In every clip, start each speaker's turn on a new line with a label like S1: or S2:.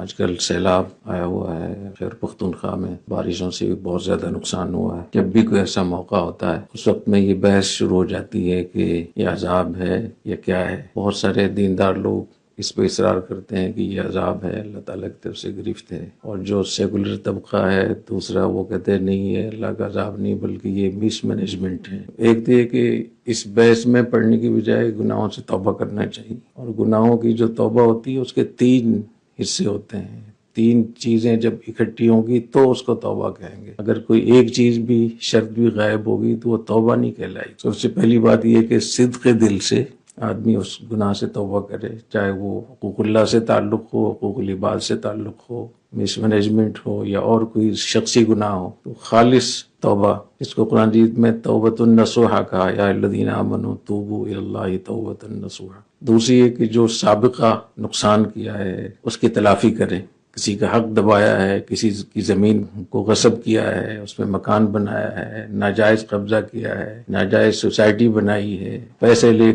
S1: آج کل سیلاب آیا ہوا ہے خیبر پختونخوا میں، بارشوں سے بہت زیادہ نقصان ہوا ہے۔ جب بھی کوئی ایسا موقع ہوتا ہے اس وقت میں یہ بحث شروع ہو جاتی ہے کہ یہ عذاب ہے یا کیا ہے۔ بہت سارے دیندار لوگ اس پہ اصرار کرتے ہیں کہ یہ عذاب ہے، اللہ تعالیٰ کی طرف سے گرفت ہے، اور جو سیکولر طبقہ ہے دوسرا وہ کہتے ہیں نہیں ہے اللہ کا عذاب نہیں بلکہ یہ مس مینجمنٹ ہے۔ ایک تو یہ کہ اس بحث میں پڑھنے کی بجائے گناہوں سے توبہ کرنا چاہیے، اور گناہوں کی جو توبہ ہوتی ہے اس کے 3 حصے ہوتے ہیں۔ 3 چیزیں جب اکٹھی ہوں گی تو اس کو توبہ کہیں گے۔ اگر کوئی ایک چیز بھی شرط بھی غائب ہوگی تو وہ توبہ نہیں کہلائے۔ سب سے پہلی بات یہ کہ صدق دل سے آدمی اس گناہ سے توبہ کرے، چاہے وہ حقوق اللہ سے تعلق ہو، حقوق العباد سے تعلق ہو، مس مینجمنٹ ہو، یا اور کوئی شخصی گناہ ہو، تو خالص توبہ، اس کو قرآن مجید میں توبۃ النصوحہ کہا، یا الذین آمنوا توبوا الی اللہ توبۃ النصوحہ۔ دوسری ہے کہ جو سابقہ نقصان کیا ہے اس کی تلافی کرے، کسی کا حق دبایا ہے، کسی کی زمین کو غصب کیا ہے، اس میں مکان بنایا ہے، ناجائز قبضہ کیا ہے، ناجائز سوسائٹی بنائی ہے، پیسے لے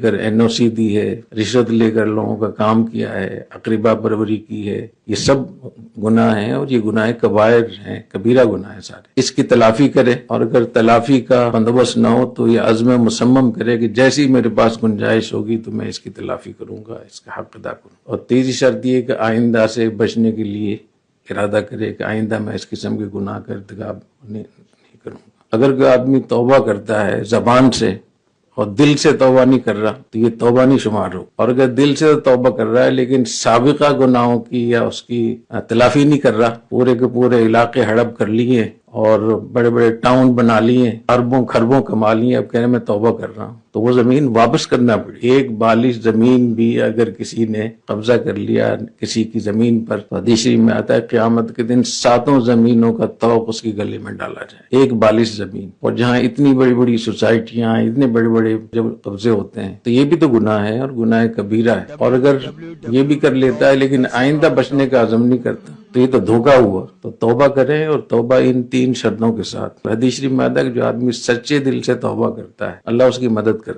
S1: کر NOC دی ہے، رشوت لے کر لوگوں کا کام کیا ہے، اقربا پروری کی ہے، یہ سب گناہ ہیں، اور یہ گناہ کبائر ہیں، کبیرہ گناہ ہیں سارے۔ اس کی تلافی کرے، اور اگر تلافی کا بندوبست نہ ہو تو یہ عزم مصمم کرے کہ جیسی میرے پاس گنجائش ہوگی تو میں اس کی تلافی کروں گا، اس کا حق ادا کروں۔ اور تیسری شرط یہ کہ آئندہ سے بچنے کے لیے ارادہ کرے کہ آئندہ میں اس قسم کے گناہ کا ارتکاب نہیں کروں گا۔ اگر کوئی آدمی توبہ کرتا ہے زبان سے اور دل سے توبہ نہیں کر رہا تو یہ توبہ نہیں شمار ہو، اور اگر دل سے توبہ کر رہا ہے لیکن سابقہ گناہوں کی یا اس کی تلافی نہیں کر رہا، پورے کے پورے علاقے ہڑپ کر لیے اور بڑے بڑے ٹاؤن بنا لیے، اربوں خربوں کما لیے، اب کہہ رہے میں توبہ کر رہا ہوں، تو وہ زمین واپس کرنا پڑے۔ ایک بالش زمین بھی اگر کسی نے قبضہ کر لیا کسی کی زمین پر، حدیث شریف میں آتا ہے قیامت کے دن 7 زمینوں کا طوق اس کی گلے میں ڈالا جائے، ایک بالش زمین۔ اور جہاں اتنی بڑی بڑی سوسائٹیاں، اتنے بڑے بڑے جب قبضے ہوتے ہیں تو یہ بھی تو گناہ ہے، اور گناہ کبیرہ ہے۔ اور اگر یہ بھی کر لیتا ہے لیکن آئندہ بچنے کا عزم نہیں کرتا تو یہ تو دھوکہ ہوا۔ تو توبہ کریں، اور توبہ ان 3 شرطوں کے ساتھ۔ حدیث شریف میں آتا ہے کہ جو آدمی سچے دل سے توبہ کرتا ہے اللہ اس کی مدد کرتا ہے۔